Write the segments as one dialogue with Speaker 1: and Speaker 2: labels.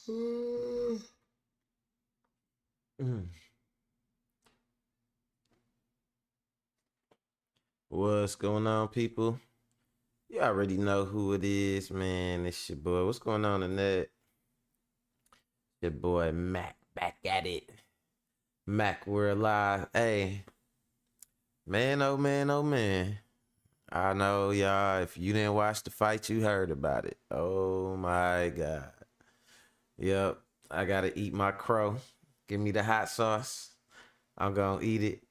Speaker 1: Mm. What's going on, people? You already know who it is, man. It's your boy. What's going on in that? Your boy Mac back at it. Mac, we're alive. Hey, man, oh man, oh man. I know y'all. If you didn't watch the fight, you heard about it. Oh my god. Yep. I gotta eat my crow. Give me the hot sauce. I'm gonna eat it.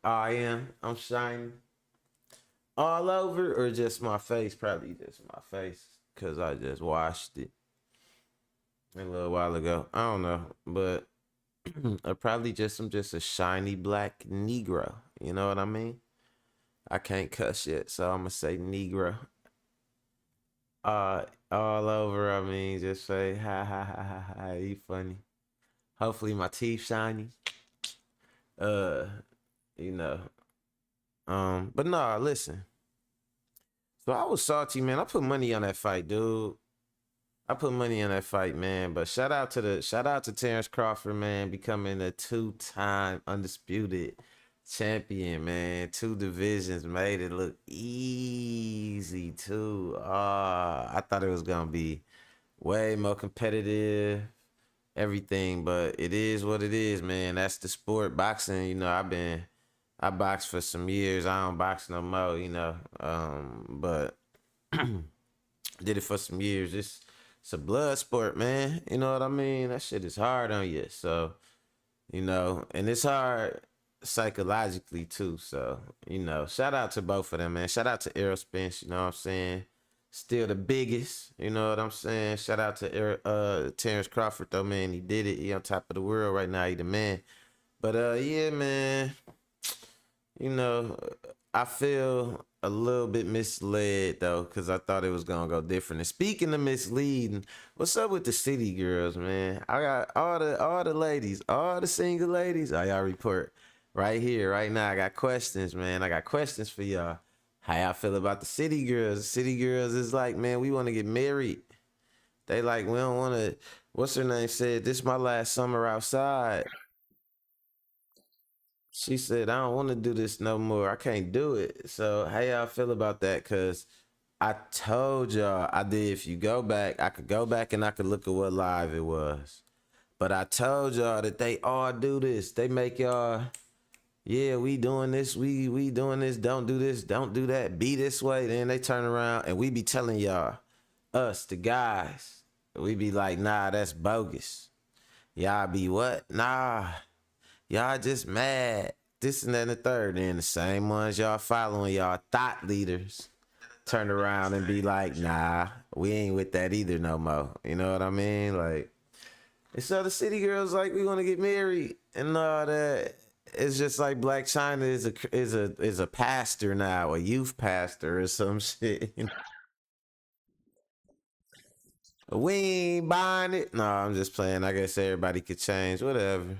Speaker 1: I am. I'm shining. All over or just my face? Probably just my face because I just washed it a little while ago. I don't know, but probably just I'm just a shiny black Negro. You know what I mean? I can't cuss yet, so I'm gonna say Negro. All over. I mean, just say ha ha ha ha ha. You funny. Hopefully my teeth shiny. Uh, you know. But nah, listen. So I was salty, man. I put money on that fight, dude. I put money on that fight, man. But shout out to Terrence Crawford, man, becoming a two-time undisputed champion, man. Two divisions made it look easy too. I thought it was gonna be way more competitive, everything, but it is what it is, man. That's the sport. Boxing, I boxed for some years. I don't box no more, but did it for some years. It's a blood sport, man. You know what I mean? That shit is hard on you. So, and it's hard psychologically too. So, shout out to both of them, man. Shout out to Errol Spence, you know what I'm saying? Still the biggest, you know what I'm saying? Shout out to Terrence Crawford though, man. He did it. He on top of the world right now. He the man. But yeah, man. You know, I feel a little bit misled though, because I thought it was gonna go different. And speaking of misleading, what's up with the city girls, man? I got all the ladies, all the single ladies. Y'all report right here, right now. I got questions, man. I got questions for y'all. How y'all feel about the city girls? The city girls is like, man, we want to get married. They like, we don't want to. What's her name said? This my last summer outside. She said, I don't want to do this no more. I can't do it. So, how y'all feel about that? Because I told y'all I did. If you go back, I could go back and I could look at what live it was. But I told y'all that they all do this. They make y'all, yeah, we doing this. We doing this. Don't do this. Don't do that. Be this way. Then they turn around and we be telling y'all, us, the guys, we be like, nah, that's bogus. Y'all be what? Nah, y'all just mad. This and that and the third. And the same ones y'all following, y'all thought leaders, turn around and be like, nah, we ain't with that either no more. You know what I mean? Like, and so the city girls like, we want to get married and all that. It's just like Black China is a pastor now, a youth pastor or some shit. We ain't buying it. No, I'm just playing. I guess everybody could change, whatever.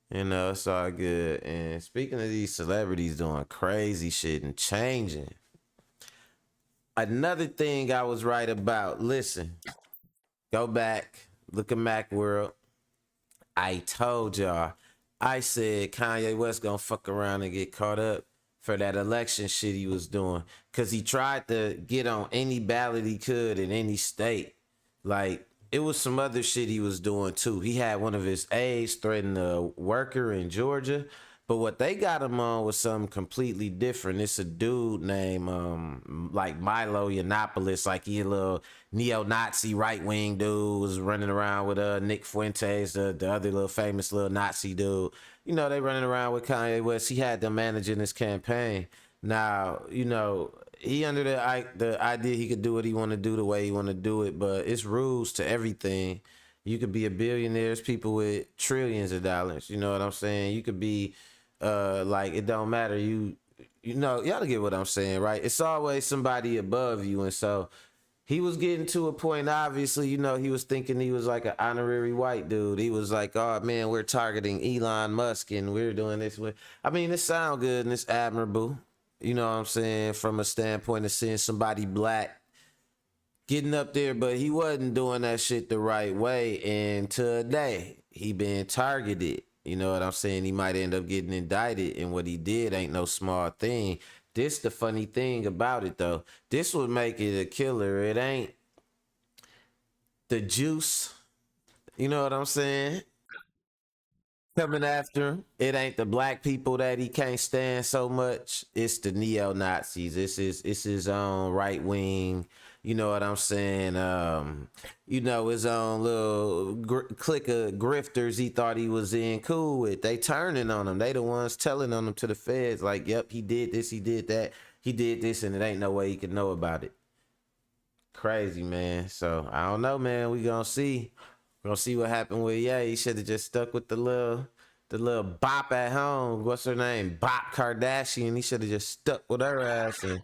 Speaker 1: It's all good. And speaking of these celebrities doing crazy shit and changing, another thing I was right about. Listen, go back, look at Mac World. I told y'all, I said Kanye West gonna fuck around and get caught up for that election shit he was doing. Cause he tried to get on any ballot he could in any state. Like, it was some other shit he was doing too. He had one of his aides threaten a worker in Georgia. But what they got him on was something completely different. It's a dude named like Milo Yiannopoulos, like he a little neo-Nazi right-wing dude, was running around with Nick Fuentes, the other little famous little Nazi dude. They running around with Kanye West. He had them managing his campaign. Now, he under the idea he could do what he want to do the way he want to do it, but it's rules to everything. You could be a billionaire. There's people with trillions of dollars. You know what I'm saying? You could be like, it don't matter. Y'all get what I'm saying, right? It's always somebody above you. And so he was getting to a point, obviously, he was thinking he was like an honorary white dude. He was like, oh man, we're targeting Elon Musk and we're doing this with, I mean, it sounds good and it's admirable. You know what I'm saying? From a standpoint of seeing somebody black getting up there, but he wasn't doing that shit the right way. And today, he been targeted. You know what I'm saying? He might end up getting indicted, and what he did ain't no small thing. This the funny thing about it though. This would make it a killer. It ain't the juice. You know what I'm saying? Coming after him. It ain't the black people that he can't stand so much. It's the neo Nazis. It's his own right wing. You know what I'm saying? His own little clique of grifters he thought he was in cool with. They turning on him. They the ones telling on him to the feds like, yep, he did this, he did that, he did this, and it ain't no way he could know about it. Crazy, man. So I don't know, man. We gonna see. We're gonna see what happened with He should have just stuck with the little bop at home. What's her name? Bop Kardashian. He should have just stuck with her ass and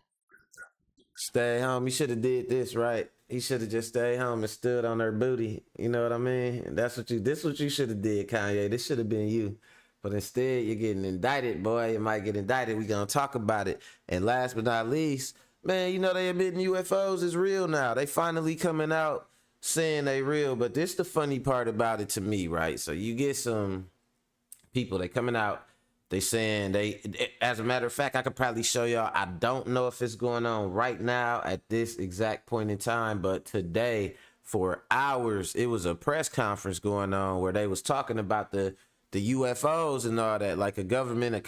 Speaker 1: stay home. He should have did this right. He should have just stayed home and stood on her booty. You know what I mean? This what you should have did, Kanye. This should have been you. But instead, you're getting indicted, boy. You might get indicted. We gonna talk about it. And last but not least, man, you know they admitting UFOs is real now. They finally coming out saying they real. But this the funny part about it to me, right? So you get some people, they coming out, they saying as a matter of fact, I could probably show y'all. I don't know if it's going on right now at this exact point in time, but today for hours, it was a press conference going on where they was talking about the UFOs and all that, like a government,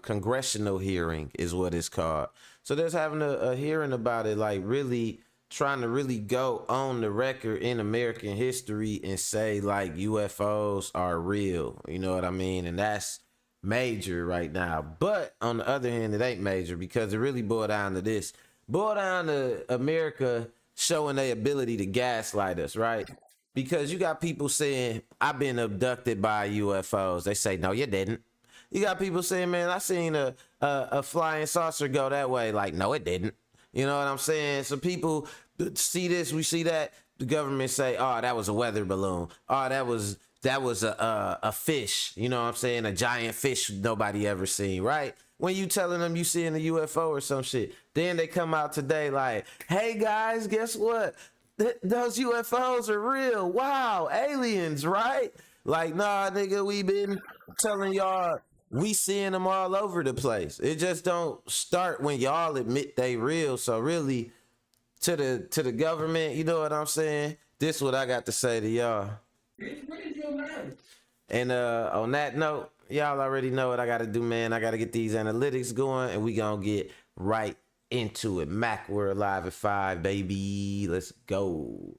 Speaker 1: congressional hearing is what it's called. So they're having a hearing about it, like really trying to really go on the record in American history and say like UFOs are real. You know what I mean? And that's major right now. But on the other hand, it ain't major because it really boiled down to this. Boiled down to America showing their ability to gaslight us, right? Because you got people saying, I've been abducted by UFOs. They say, no, you didn't. You got people saying, man, I seen a flying saucer go that way. Like, no, it didn't. You know what I'm saying? So people see this, we see that. The government say, oh, that was a weather balloon. Oh, that was a fish. You know what I'm saying? A giant fish nobody ever seen, right? When you telling them you seeing a UFO or some shit. Then they come out today like, hey guys, guess what? Those UFOs are real. Wow, aliens, right? Like, nah, nigga, we been telling y'all we seeing them all over the place. It just don't start when y'all admit they real. So really, to the government, you know what I'm saying? This what I got to say to y'all. And on that note, y'all already know what I gotta do, man. I gotta get these analytics going, and we gonna get right into it. Mac, we're live at 5, baby. Let's go.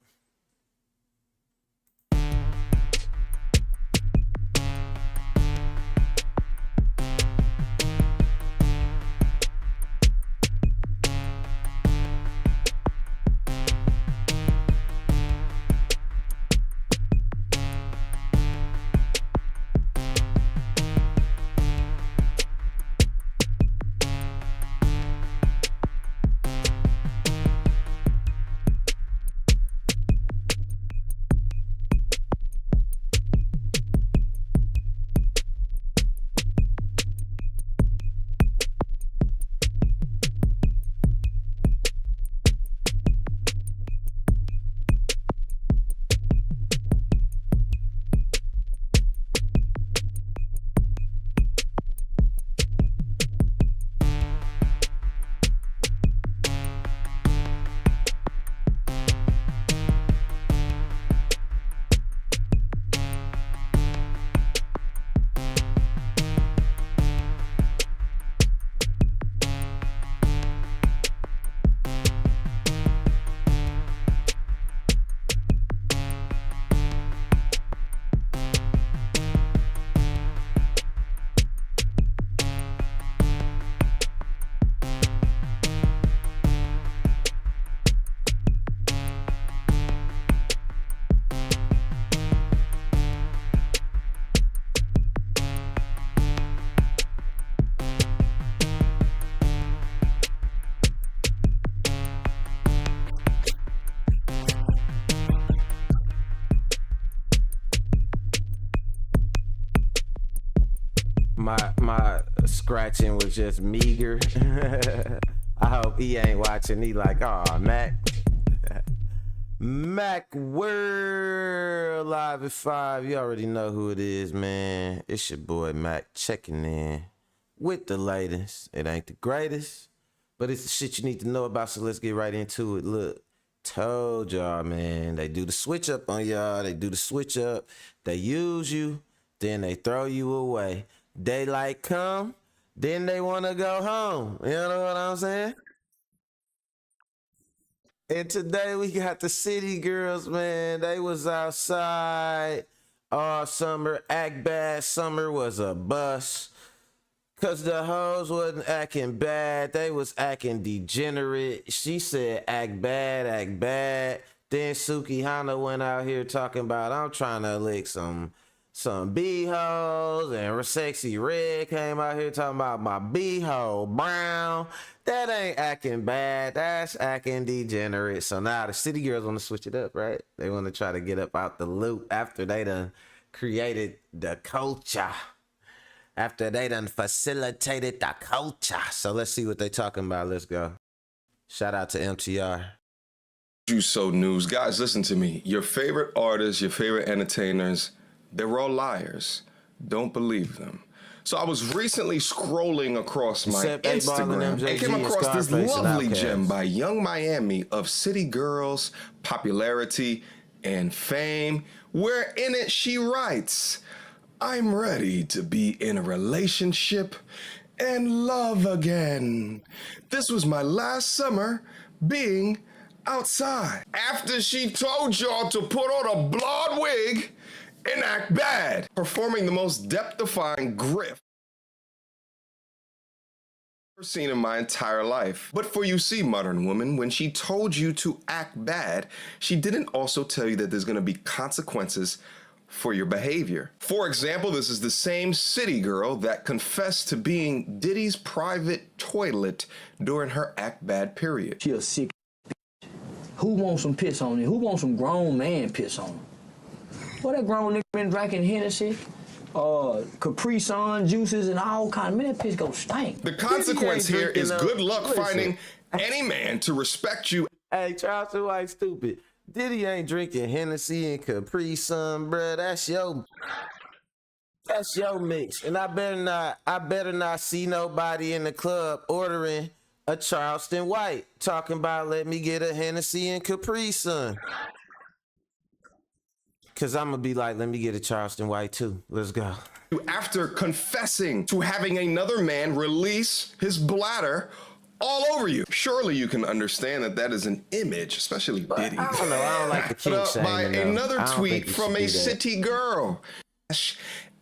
Speaker 1: My scratching was just meager. I hope he ain't watching. He like, oh, Mac, Mac World live at 5. You already know who it is, man. It's your boy Mac checking in with the latest. It ain't the greatest, but it's the shit you need to know about, so let's get right into it. Look, told y'all, man, they do the switch up on y'all. They do the switch up. They use you, then they throw you away. Daylight come, then they want to go home. You know what I'm saying? And today we got the city girls, man. They was outside all summer. Act Bad Summer was a bust. Cause the hoes wasn't acting bad. They was acting degenerate. She said act bad, act bad. Then Suki Hana went out here talking about I'm trying to lick some b-holes, and Sexy Red came out here talking about my b-hole brown. That ain't acting bad. That's acting degenerate. So now the city girls want to switch it up, right? They want to try to get up out the loop after they done created the culture. After they done facilitated the culture. So let's see what they talking about. Let's go. Shout out to MTR.
Speaker 2: You so news. Guys, listen to me. Your favorite artists, your favorite entertainers, they're all liars. Don't believe them. So I was recently scrolling across my Instagram and came across this lovely gem by Young Miami of city girls, popularity, and fame, where in it she writes, I'm ready to be in a relationship and love again. This was my last summer being outside. After she told y'all to put on a blonde wig and act bad, performing the most depth-defying grift I've ever seen in my entire life. But for you see, modern woman, when she told you to act bad, she didn't also tell you that there's gonna be consequences for your behavior. For example, this is the same city girl that confessed to being Diddy's private toilet during her act bad period.
Speaker 3: She a sick. Who wants some piss on it? Who wants some grown man piss on it? Well, that grown nigga been drinking Hennessy, Capri Sun juices and all kind of, man, that piss go stink.
Speaker 2: The consequence here is good luck finding any man to respect you.
Speaker 1: Hey, Charleston White stupid. Diddy ain't drinking Hennessy and Capri Sun, bruh. That's your mix. And I better not see nobody in the club ordering a Charleston White talking about let me get a Hennessy and Capri Sun. Cause I'm gonna be like, let me get a Charleston White too. Let's go.
Speaker 2: After confessing to having another man release his bladder all over you. Surely you can understand that that is an image, especially Diddy.
Speaker 1: I don't know. I don't like the kink shaming.
Speaker 2: By another tweet from a city girl.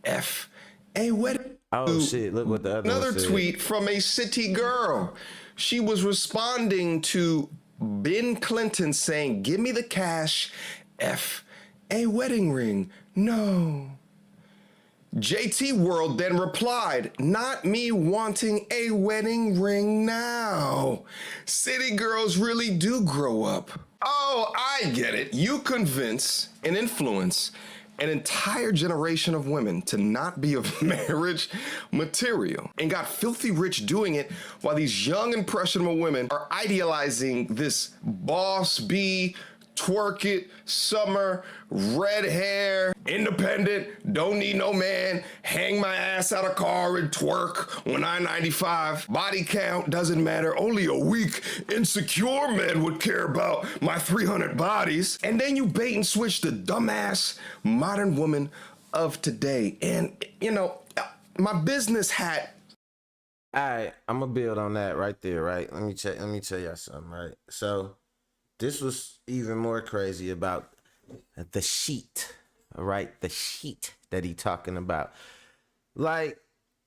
Speaker 2: F. A wedding.
Speaker 1: Oh shit! Look what the other
Speaker 2: another tweet from a city girl. She was responding to Ben Clinton saying, "Give me the cash. F. A wedding ring. No." JT World then replied, not me wanting a wedding ring now. City girls really do grow up. Oh, I get it. You convince and influence an entire generation of women to not be of marriage material and got filthy rich doing it while these young impressionable women are idealizing this boss bee, twerk it, summer, red hair, independent, don't need no man, hang my ass out of car and twerk when I'm 95. Body count doesn't matter, only a weak, insecure man would care about my 300 bodies. And then you bait and switch the dumbass modern woman of today. And, you know, my business hat.
Speaker 1: All right, I'm gonna build on that right there, right? Let me tell y'all something, right? So this was even more crazy about the sheet, right? The sheet that he talking about. Like,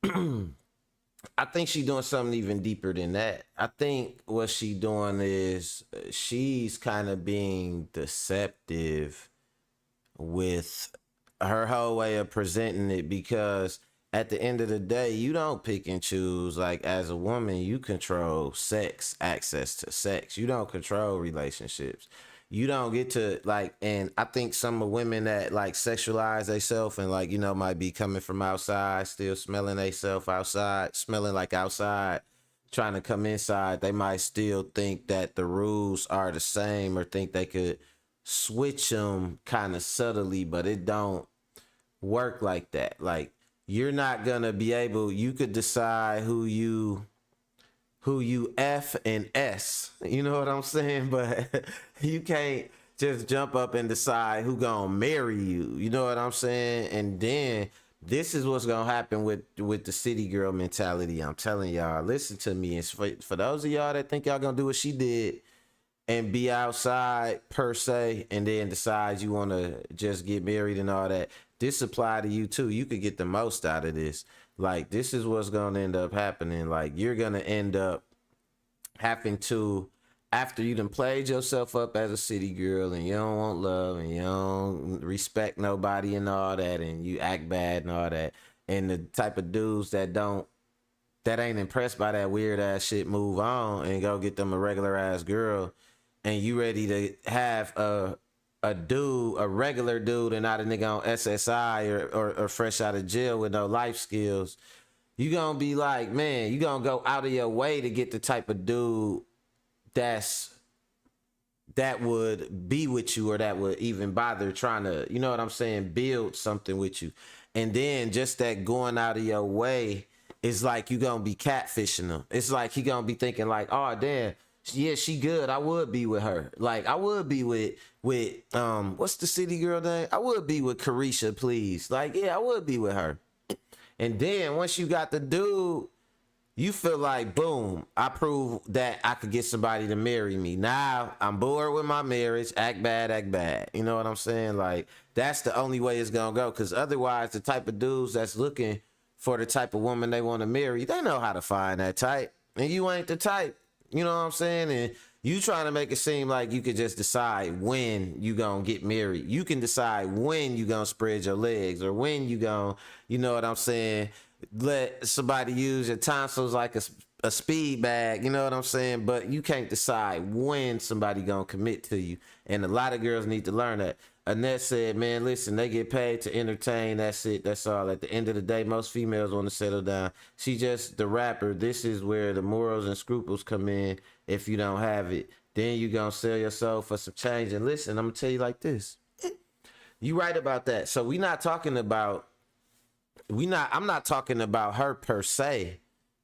Speaker 1: I think she doing something even deeper than that. I think what she doing is she's kind of being deceptive with her whole way of presenting it, because at the end of the day, you don't pick and choose. Like, as a woman, you control sex, access to sex. You don't control relationships. You don't get to, like, and I think some of women that, like, sexualize themselves and, like, you know, might be coming from outside, still smelling themselves outside, smelling like outside, trying to come inside, they might still think that the rules are the same, or think they could switch them kind of subtly, but it don't work like that. Like, you're not gonna be able, you could decide who you F and S. You know what I'm saying? But you can't just jump up and decide who gonna marry you. You know what I'm saying? And then this is what's gonna happen with the city girl mentality. I'm telling y'all, listen to me. It's for those of y'all that think y'all gonna do what she did and be outside per se, and then decide you want to just get married and all that. This apply to you too. You could get the most out of this. Like, this is what's gonna end up happening. Like, you're gonna end up having to, after you done played yourself up as a city girl and you don't want love and you don't respect nobody and all that, and you act bad and all that, and the type of dudes that ain't impressed by that weird ass shit move on and go get them a regular ass girl, and you ready to have a regular dude and not a nigga on SSI or fresh out of jail with no life skills, you gonna be like, man, you gonna go out of your way to get the type of dude that would be with you, or that would even bother trying to, you know what I'm saying, build something with you. And then just that going out of your way is like you gonna be catfishing them. It's like he gonna be thinking like, oh damn, yeah, she good. I would be with her. Like, I would be with what's the city girl name? I would be with Carisha, please. Like, yeah, I would be with her. And then once you got the dude, you feel like, boom, I proved that I could get somebody to marry me. Now I'm bored with my marriage. Act bad, act bad. You know what I'm saying? Like, that's the only way it's gonna go. Because otherwise, the type of dudes that's looking for the type of woman they want to marry, they know how to find that type. And you ain't the type. You know what I'm saying? And you trying to make it seem like you could just decide when you gonna get married. You can decide when you gonna spread your legs, or when you gonna, you know what I'm saying, let somebody use your tonsils like a speed bag. You know what I'm saying? But you can't decide when somebody gonna commit to you. And a lot of girls need to learn that. Annette said, man, listen, they get paid to entertain. That's it. That's all. At the end of the day, most females want to settle down. She just the rapper. This is where the morals and scruples come in. If you don't have it, then you going to sell your soul for some change. And listen, I'm going to tell you like this. You right about that. So I'm not talking about her per se.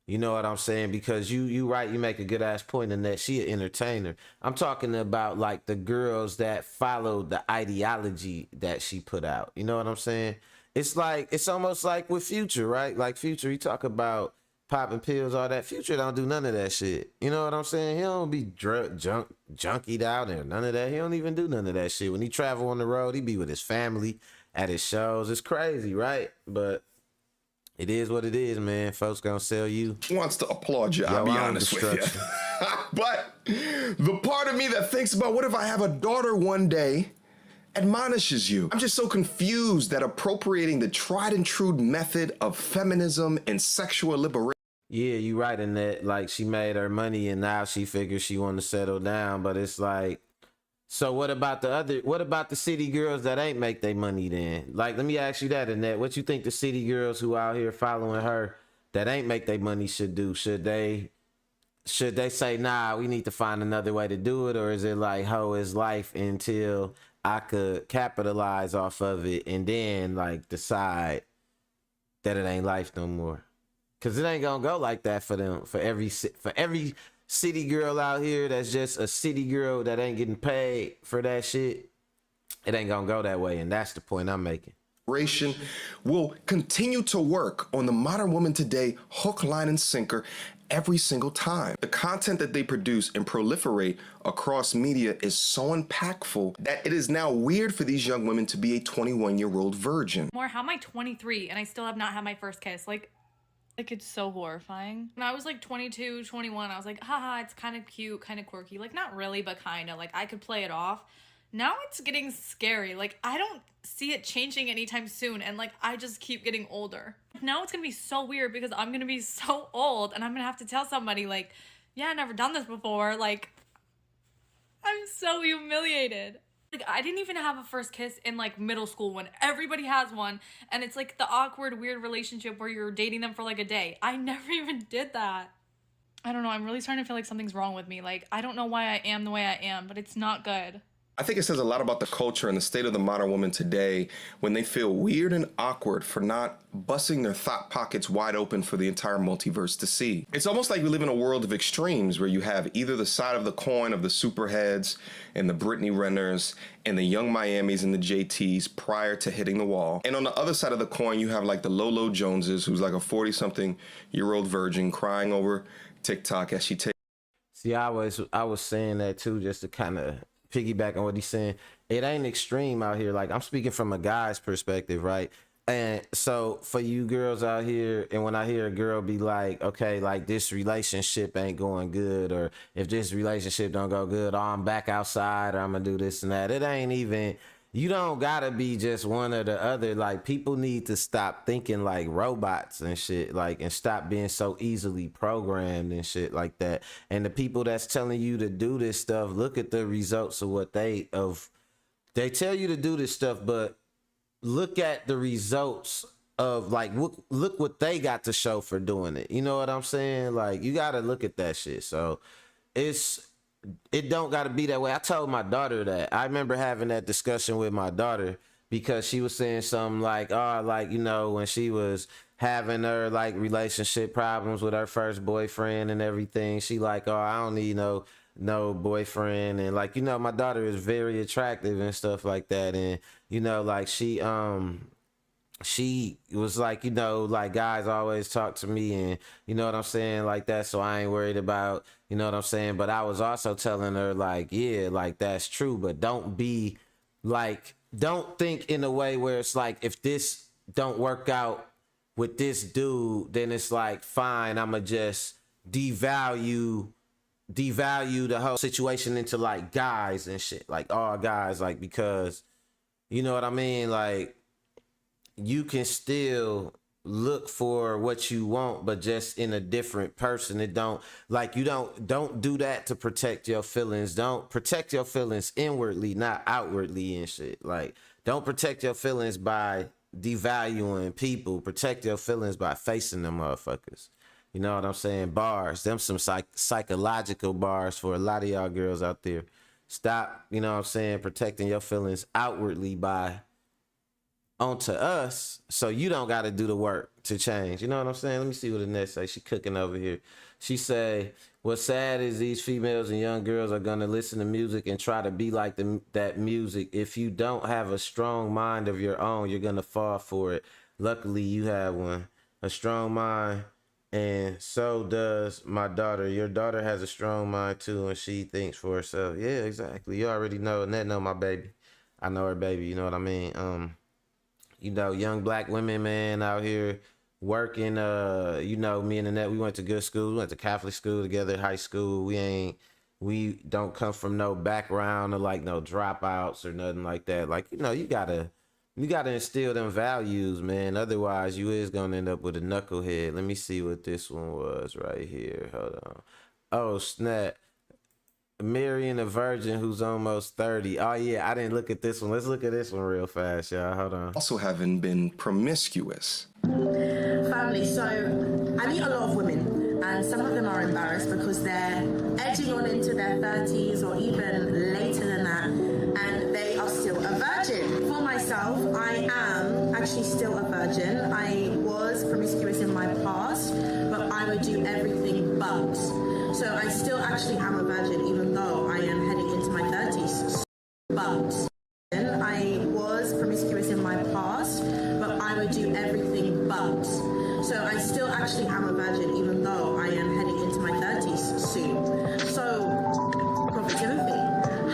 Speaker 1: You know what I'm saying? Because you right, you make a good ass point in that she an entertainer. I'm talking about like the girls that follow the ideology that she put out. You know what I'm saying? It's like, it's almost like with Future, right? Like Future, he talk about popping pills, all that. Future don't do none of that shit. You know what I'm saying? He don't be junkied out or none of that. He don't even do none of that shit. When he travel on the road, he be with his family at his shows. It's crazy, right? But it is what it is, man. Folks gonna sell you.
Speaker 2: Wants to applaud you, I'll be honest with you. But the part of me that thinks about, what if I have a daughter one day, admonishes you. I'm just so confused that appropriating the tried and true method of feminism and sexual liberation.
Speaker 1: Yeah, you right in that. Like, she made her money and now she figures she want to settle down. But it's like, so what about the city girls that ain't make their money then? Like, let me ask you that, Annette. What you think the city girls who out here following her that ain't make their money should do? Should they say, nah, we need to find another way to do it? Or is it like, ho, is life until I could capitalize off of it and then like decide that it ain't life no more? Cause it ain't gonna go like that for them. For every city girl out here that's just a city girl that ain't getting paid for that shit, it ain't gonna go that way. And that's the point I'm making.
Speaker 2: Will continue to work on the modern woman today, hook, line, and sinker every single time. The content that they produce and proliferate across media is so impactful that it is now weird for these young women to be a 21-year-old virgin.
Speaker 4: How am I 23 and I still have not had my first kiss? Like, it's so horrifying. When I was like 22, 21, I was like, haha, it's kind of cute, kind of quirky. Like, not really, but kind of. Like, I could play it off. Now it's getting scary. Like, I don't see it changing anytime soon. And like, I just keep getting older. Now it's gonna be so weird because I'm gonna be so old and I'm gonna have to tell somebody like, yeah, I've never done this before. Like, I'm so humiliated. Like, I didn't even have a first kiss in like middle school when everybody has one, and it's like the awkward, weird relationship where you're dating them for like a day. I never even did that. I don't know, I'm really starting to feel like something's wrong with me. Like, I don't know why I am the way I am, but it's not good.
Speaker 2: I think it says a lot about the culture and the state of the modern woman today when they feel weird and awkward for not busting their thought pockets wide open for the entire multiverse to see. It's almost like we live in a world of extremes where you have either the side of the coin of the superheads and the Brittany Renners and the young Miamis and the JTs prior to hitting the wall. And on the other side of the coin, you have like the Lolo Joneses, who's like a 40-something-year-old virgin crying over TikTok as she takes.
Speaker 1: See, I was saying that too, just to kind of piggyback on what he's saying. It ain't extreme out here. Like, I'm speaking from a guy's perspective, right? And so for you girls out here, and when I hear a girl be like, okay, like this relationship ain't going good, or if this relationship don't go good, oh, I'm back outside, or I'm gonna do this and that. It ain't even, you don't gotta be just one or the other. Like, people need to stop thinking like robots and shit, like, and stop being so easily programmed and shit like that. And the people that's telling you to do this stuff, look at the results of what they tell you to do this stuff, but look at the results of, like, look what they got to show for doing it. You know what I'm saying? Like, you gotta look at that shit. So it don't got to be that way. I told my daughter that. I remember having that discussion with my daughter because she was saying something like, oh, like, you know, when she was having her like relationship problems with her first boyfriend and everything, she like, oh, I don't need no boyfriend. And like, you know, my daughter is very attractive and stuff like that. And, you know, like she was like, you know, like, guys always talk to me, and you know what I'm saying, like that, so I ain't worried about, you know what I'm saying. But I was also telling her, like, yeah, like, that's true, but don't be like, don't think in a way where it's like, if this don't work out with this dude, then it's like, fine, I'ma just devalue the whole situation into like guys and shit, like all guys, like, because you know what I mean, like, you can still look for what you want, but just in a different person. It don't, like, you don't do that to protect your feelings. Don't protect your feelings inwardly, not outwardly and shit. Like, don't protect your feelings by devaluing people. Protect your feelings by facing them motherfuckers. You know what I'm saying? Bars, them some psychological bars for a lot of y'all girls out there. Stop, you know what I'm saying, protecting your feelings outwardly by onto us, so you don't got to do the work to change. You know what I'm saying? Let me see what the next say. She cooking over here. She say, what's sad is these females and young girls are going to listen to music and try to be like that music. If you don't have a strong mind of your own, you're going to fall for it. Luckily, you have one. A strong mind, and so does my daughter. Your daughter has a strong mind, too, and she thinks for herself. Yeah, exactly. You already know. Annette know my baby. I know her baby. You know what I mean? You know, young black women, man, out here working. You know, me and Annette, we went to good school. We went to Catholic school together, high school. We don't come from no background or like no dropouts or nothing like that. Like, you know, you gotta instill them values, man. Otherwise, you is gonna end up with a knucklehead. Let me see what this one was right here. Hold on. Oh, snap. Marrying a virgin who's almost 30. Oh yeah, I didn't look at this one. Let's look at this one real fast, y'all. Hold on.
Speaker 2: Also having been promiscuous.
Speaker 5: Family, so I meet a lot of women, and some of them are embarrassed because they're edging on into their 30s or even later than that, and they are still a virgin. For myself, I am actually still a virgin. I was promiscuous in my past, but I would do everything but. So I still actually am a virgin, even though I am heading into my 30s. But I was promiscuous in my past, but I would do everything but. So I still actually am a virgin, even though I am heading into my 30s soon. So, Prophet Timothy,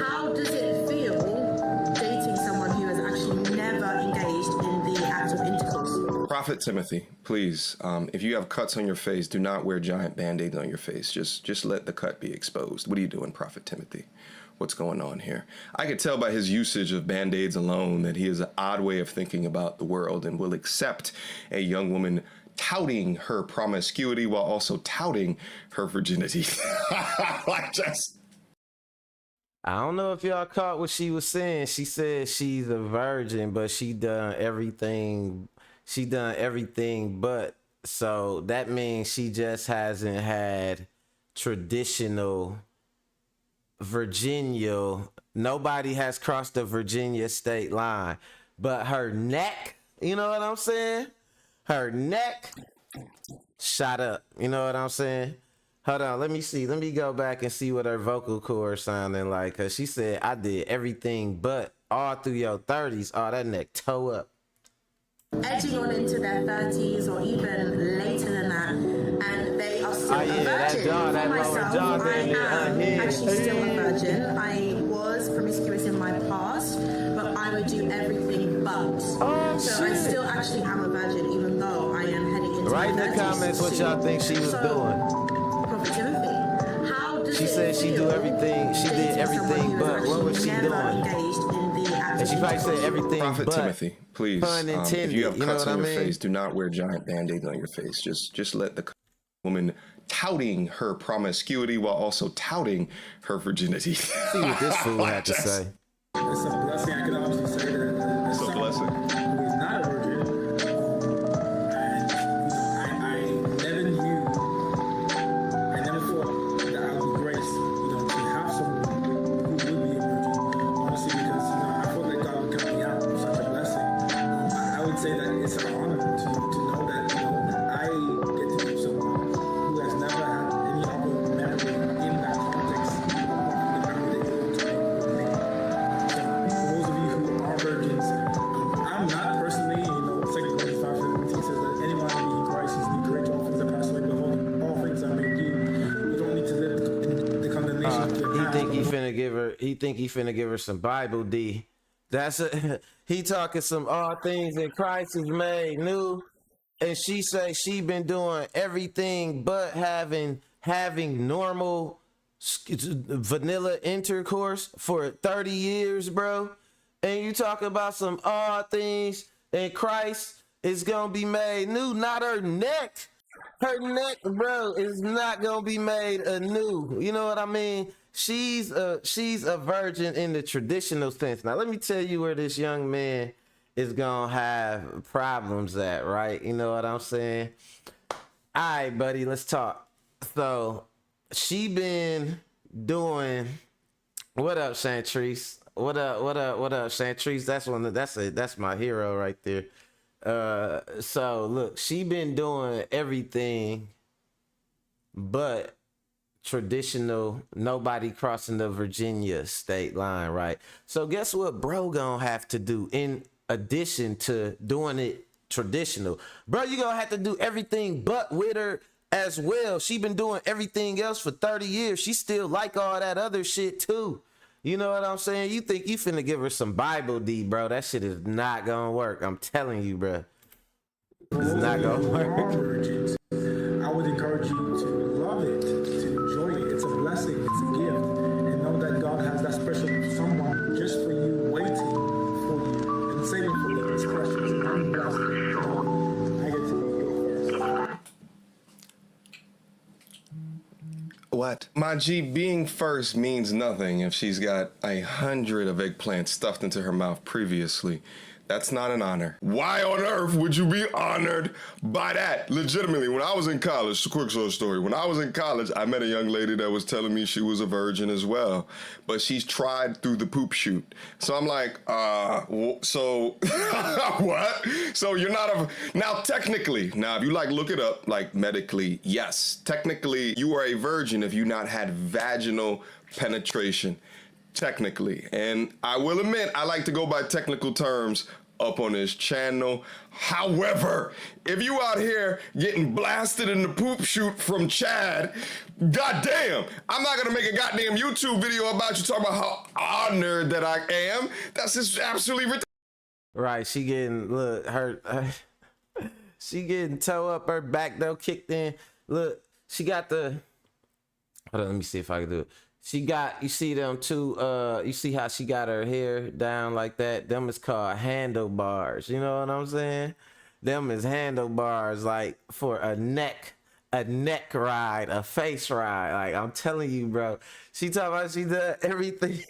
Speaker 5: how does it feel dating someone who has actually never engaged in the act of intercourse?
Speaker 2: Prophet Timothy, please, if you have cuts on your face, do not wear giant band-aids on your face. Just let the cut be exposed. What are you doing, Prophet Timothy? What's going on here? I could tell by his usage of band-aids alone that he has an odd way of thinking about the world and will accept a young woman touting her promiscuity while also touting her virginity. Like, just...
Speaker 1: I don't know if y'all caught what she was saying. She said she's a virgin, but she done everything but. So that means she just hasn't had traditional Virginia Nobody has crossed the Virginia state line, but her neck, you know what I'm saying? Her neck shot up. You know what I'm saying? Hold on, let me see. Let me go back and see what her vocal cords sounding like. Cause she said I did everything but all through your 30s. Oh, that neck toe up.
Speaker 5: Edging on into their 30s or even later than that, and they are still
Speaker 1: Oh, yeah,
Speaker 5: a
Speaker 1: that
Speaker 5: virgin.
Speaker 1: jaw, that
Speaker 5: For
Speaker 1: lower
Speaker 5: myself,
Speaker 1: jaw
Speaker 5: I
Speaker 1: down there,
Speaker 5: am actually still a virgin. I was promiscuous in my past, but I would do everything but. So I still actually am a virgin, even though I am heading into
Speaker 1: Write in
Speaker 5: my
Speaker 1: the
Speaker 5: 30s
Speaker 1: comments what
Speaker 5: soon.
Speaker 1: y'all think she was
Speaker 5: So,
Speaker 1: doing.
Speaker 5: Prophet Timothy, how does
Speaker 1: She
Speaker 5: it
Speaker 1: said she
Speaker 5: feel
Speaker 1: do everything. She did
Speaker 5: dating someone
Speaker 1: everything,
Speaker 5: who
Speaker 1: but
Speaker 5: is
Speaker 1: what was she
Speaker 5: actually never
Speaker 1: doing?
Speaker 5: engaged in the act
Speaker 1: And she
Speaker 5: of
Speaker 1: probably said
Speaker 5: intercourse?
Speaker 1: everything
Speaker 2: Prophet
Speaker 1: but.
Speaker 2: Timothy, please,
Speaker 1: pun
Speaker 2: if you have
Speaker 1: intended, you know
Speaker 2: cuts
Speaker 1: what
Speaker 2: on
Speaker 1: I
Speaker 2: your
Speaker 1: mean?
Speaker 2: face, do not wear giant band-aids on your face. Just let the woman touting her promiscuity while also touting her virginity.
Speaker 1: See what this fool had to say.
Speaker 6: It's a blessing. I could honestly say that
Speaker 2: It's a blessing.
Speaker 6: who is not a virgin, and I never knew, I never thought that I would be graced, to have someone who would be a virgin. Honestly, because I thought that God would cut me out. Such a blessing. I would say that it's an honor to know that that I get to meet someone who has never had any other memory in that context, apart from the memory they hold to me with me. For those of you who are virgins, I'm not personally, 2 Corinthians 5:17 says that anyone be in Christ is new creature, all things are passed away, behold, all things are made new. You don't need to live in the condemnation of your
Speaker 1: He
Speaker 6: past.
Speaker 1: think he finna give her. He think he finna give her some Bible D. That's a, he talking some all things in Christ is made new, and she say she been doing everything but having normal vanilla intercourse for 30 years, bro. And you talk about some all things in Christ is gonna be made new, not her neck. Her neck, bro, is not gonna be made anew. You know what I mean? She's a virgin in the traditional sense. Now let me tell you where this young man is gonna have problems at, right? You know what I'm saying? All right, buddy, let's talk. So she been doing. What up, Chantrice? What up? What up? What up, Chantrice? That's my hero right there. So look, she been doing everything but traditional, nobody crossing the Virginia state line, right? So guess what bro gonna have to do in addition to doing it traditional? Bro, you gonna have to do everything but with her as well. She been doing everything else for 30 years. She still like all that other shit too. You know what I'm saying? You think you finna give her some Bible D, bro? That shit is not gonna work. I'm telling you, bro. It's not gonna work.
Speaker 6: Virgins, I would encourage you to love it, to enjoy it. It's a blessing, it's a gift, and know that God has that special someone just for you, waiting for you, and saving for you. It's precious. I'm blessed. I get to go first.
Speaker 2: What? My G, being first means nothing if she's got 100 of eggplants stuffed into her mouth previously. That's not an honor. Why on earth would you be honored by that? Legitimately, when I was in college, a quick short story. When I was in college, I met a young lady that was telling me she was a virgin as well, but she's tried through the poop chute. So I'm like, so what? So you're not a, now technically, if you look it up, medically, yes, technically you are a virgin if you not had vaginal penetration. Technically. And I will admit, I like to go by technical terms up on this channel. However, if you out here getting blasted in the poop chute from Chad, goddamn, I'm not gonna make a goddamn YouTube video about you talking about how honored that I am. That's just absolutely ridiculous.
Speaker 1: Right, she getting, look, she getting toe up, her back though kicked in. Look, she got the, hold on, let me see if I can do it. She got, you see them two, you see how she got her hair down like that? Them is called handlebars. You know what I'm saying? Them is handlebars, like for a neck ride, a face ride. Like I'm telling you, bro. She talking about she done everything.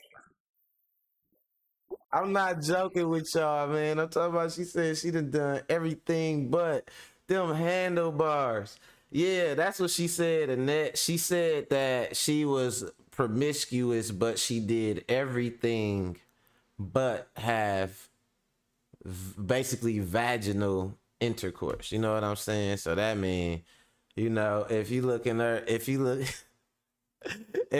Speaker 1: I'm not joking with y'all, man. I'm talking about she said she done everything but them handlebars. Yeah, that's what she said, Annette. She said that she was promiscuous, but she did everything but have basically vaginal intercourse. You know what I'm saying? So that means, you know, if you look, it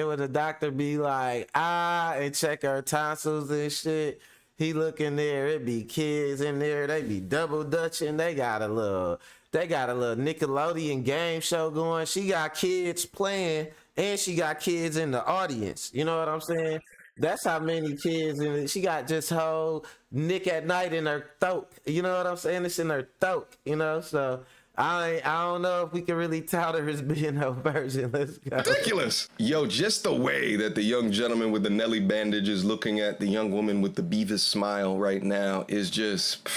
Speaker 1: would the doctor be like, and check her tonsils and shit. He look in there, it be kids in there, they be double dutching. They got a little Nickelodeon game show going. She got kids playing and she got kids in the audience. You know what I'm saying? That's how many kids, and she got just whole Nick at Night in her throat. You know what I'm saying? It's in her throat, you know? So I don't know if we can really tout her as being a virgin. Let's go.
Speaker 2: Ridiculous. Yo, just the way that the young gentleman with the Nelly bandage is looking at the young woman with the Beavis smile right now is just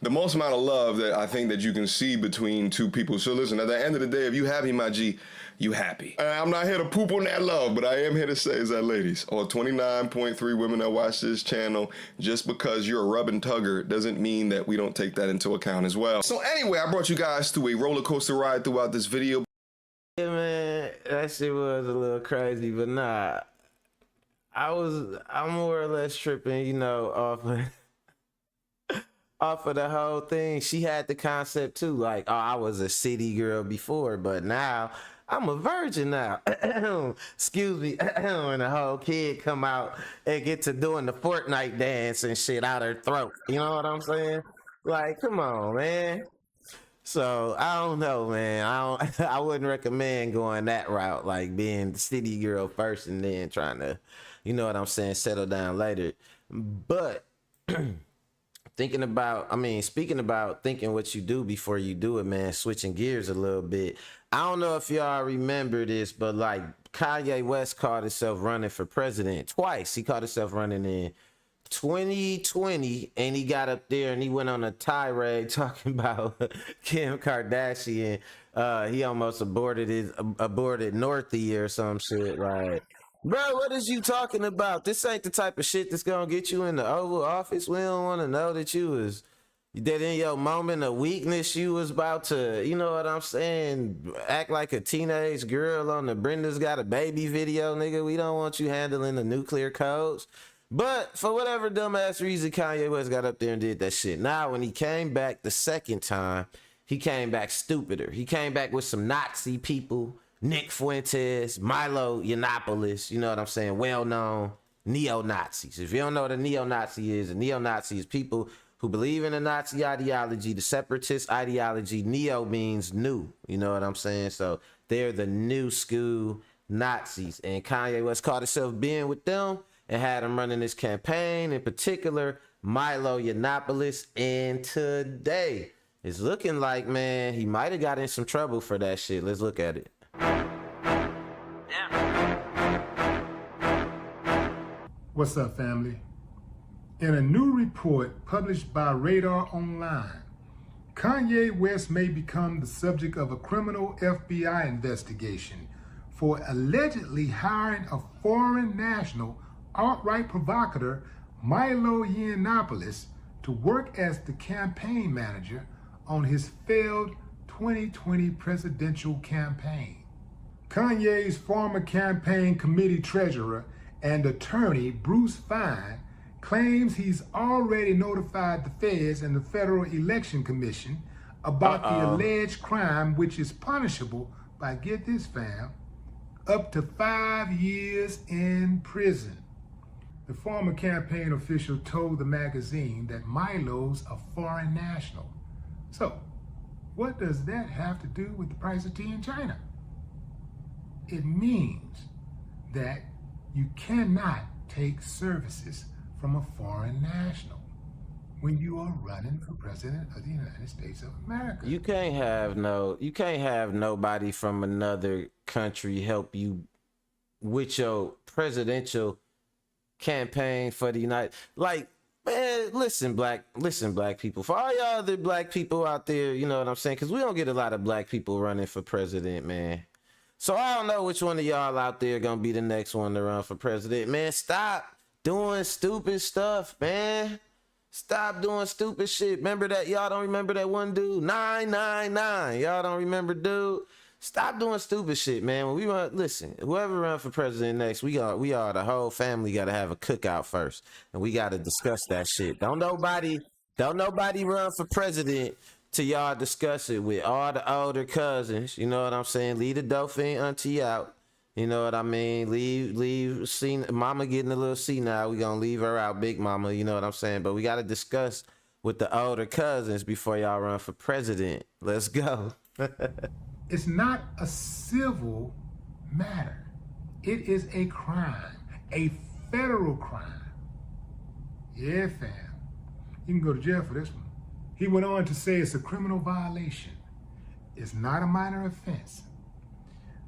Speaker 2: the most amount of love that I think that you can see between two people. So listen, at the end of the day, if you happy, my G, you happy. I'm not here to poop on that love, but I am here to say is that, ladies, or 29.3 women that watch this channel, just because you're a rubbing tugger doesn't mean that we don't take that into account as well. So anyway, I brought you guys through a roller coaster ride throughout this video.
Speaker 1: Yeah, man, that shit was a little crazy, but nah, I'm more or less tripping, you know, off of the whole thing. She had the concept too, like, oh, I was a city girl before, but now I'm a virgin now. Excuse me. And the whole kid come out and get to doing the Fortnite dance and shit out her throat. You know what I'm saying? Like, come on, man. So I don't know, man. I wouldn't recommend going that route, like being the city girl first and then trying to, you know what I'm saying, settle down later. But speaking about thinking what you do before you do it, man, switching gears a little bit. I don't know if y'all remember this, but like Kanye West caught himself running for president twice. He caught himself running in 2020 and he got up there and he went on a tirade talking about Kim Kardashian. He almost aborted Northie or some shit. Like, bro, what is you talking about? This ain't the type of shit that's gonna get you in the Oval Office. We don't want to know that that in your moment of weakness you was about to, you know what I'm saying, act like a teenage girl on the Brenda's Got a Baby video, nigga. We don't want you handling the nuclear codes. But for whatever dumbass reason, Kanye West got up there and did that shit. Now, when he came back the second time, he came back stupider. He came back with some Nazi people, Nick Fuentes, Milo Yiannopoulos, you know what I'm saying, well-known neo-Nazis. If you don't know what a neo-Nazi is people who believe in the Nazi ideology, the separatist ideology. Neo means new, you know what I'm saying? So they're the new school Nazis. And Kanye West caught himself being with them and had him running this campaign, in particular, Milo Yiannopoulos. And today, it's looking like, man, he might have got in some trouble for that shit. Let's look at it.
Speaker 7: What's up, family? In a new report published by Radar Online, Kanye West may become the subject of a criminal FBI investigation for allegedly hiring a foreign national alt-right provocateur, Milo Yiannopoulos, to work as the campaign manager on his failed 2020 presidential campaign. Kanye's former campaign committee treasurer and attorney, Bruce Fein, claims he's already notified the feds and the Federal Election Commission about the alleged crime, which is punishable by, get this fam, up to 5 years in prison. The former campaign official told the magazine that Milo's a foreign national. So, what does that have to do with the price of tea in China? It means that you cannot take services from a foreign national when you are running for president of the United States of America.
Speaker 1: You can't have nobody from another country help you with your presidential campaign for the United. Like, man, listen, black people. For all y'all other black people out there, you know what I'm saying? Because we don't get a lot of black people running for president, man. So I don't know which one of y'all out there gonna be the next one to run for president. Man, stop doing stupid stuff, man. Stop doing stupid shit. Remember that? Y'all don't remember that one dude? 999. Y'all don't remember, dude? Stop doing stupid shit, man. When we run, listen, whoever run for president next, we are the whole family got to have a cookout first, and we got to discuss that shit. Don't nobody run for president till y'all discuss it with all the older cousins. You know what I'm saying? Leave the Dauphin auntie out. You know what I mean? Leave. Mama getting a little senile. We gonna leave her out, big mama. You know what I'm saying? But we got to discuss with the older cousins before y'all run for president. Let's go.
Speaker 7: It's not a civil matter. It is a crime, a federal crime. Yeah, fam. You can go to jail for this one. He went on to say it's a criminal violation. It's not a minor offense.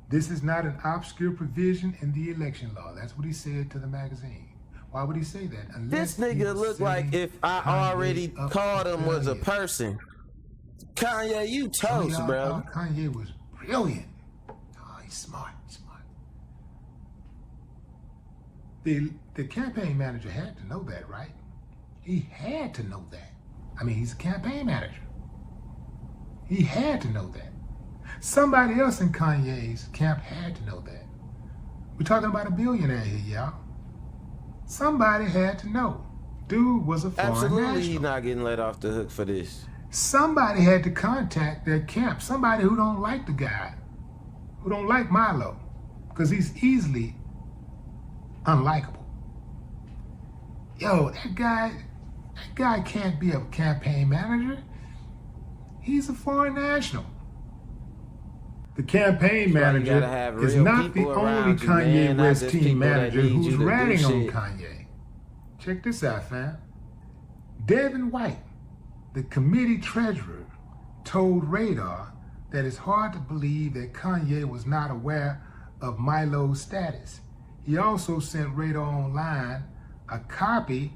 Speaker 7: This is not an obscure provision in the election law. That's what he said to the magazine. Why would he say that?
Speaker 1: This nigga look like if I already called him was a person. Kanye, you toast, bro.
Speaker 7: Kanye was brilliant. Oh, he's smart. The campaign manager had to know that, right? He had to know that. I mean, he's a campaign manager. He had to know that. Somebody else in Kanye's camp had to know that. We're talking about a billionaire here, y'all. Somebody had to know. Dude was a foreign
Speaker 1: Absolutely,
Speaker 7: national.
Speaker 1: he's not getting let off the hook for this.
Speaker 7: Somebody had to contact their camp. Somebody who don't like the guy, who don't like Milo, because he's easily unlikable. Yo, that guy can't be a campaign manager. He's a foreign national. The campaign manager is not the only Kanye West team manager who's ratting on Kanye. Check this out, fam. Devin White, the committee treasurer, told Radar that it's hard to believe that Kanye was not aware of Milo's status. He also sent Radar Online a copy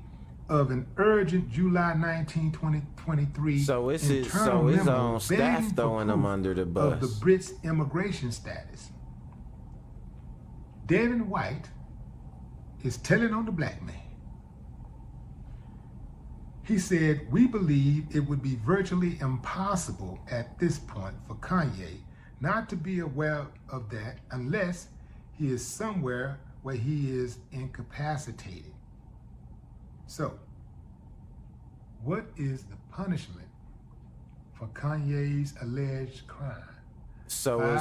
Speaker 7: of an urgent July 19, 2023
Speaker 1: So it's his
Speaker 7: memo
Speaker 1: own staff throwing him under the bus.
Speaker 7: of the Brits' immigration status. Devin White is telling on the black man. He said, "We believe it would be virtually impossible at this point for Kanye not to be aware of that unless he is somewhere where he is incapacitated." So, what is the punishment for Kanye's alleged crime?
Speaker 1: So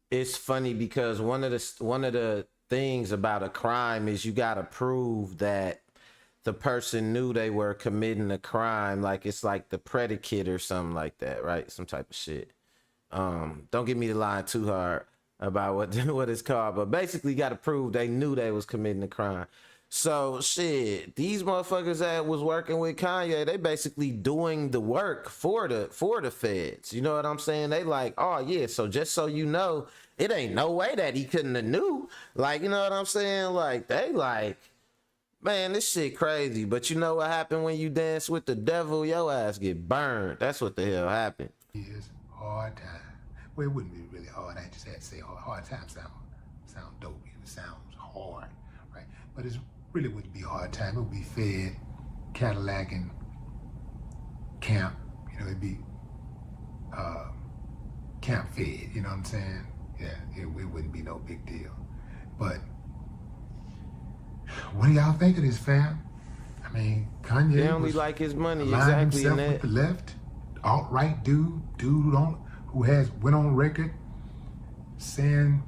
Speaker 1: it's funny because one of the things about a crime is you got to prove that the person knew they were committing a crime, like it's like the predicate or something like that, right? Some type of shit. Don't get me to line too hard about what it's called, but basically you got to prove they knew they was committing a crime. So shit, these motherfuckers that was working with Kanye, they basically doing the work for the feds. You know what I'm saying? They like, oh yeah, so just so you know, it ain't no way that he couldn't have knew. Like, you know what I'm saying? Like, they like, man, this shit crazy. But you know what happened when you dance with the devil? Your ass get burned. That's what the hell happened.
Speaker 7: Is hard time. Well, it wouldn't be really hard. I just had to say hard. Hard time sound dope. It sounds hard, right? But it really wouldn't be hard time. It would be fed, Cadillac, and camp. You know, it'd be camp fed. You know what I'm saying? Yeah, it wouldn't be no big deal. But what do y'all think of this, fam? I mean, Kanye
Speaker 1: They only like his money,
Speaker 7: aligned
Speaker 1: exactly.
Speaker 7: himself with the left, alt-right dude who went on record saying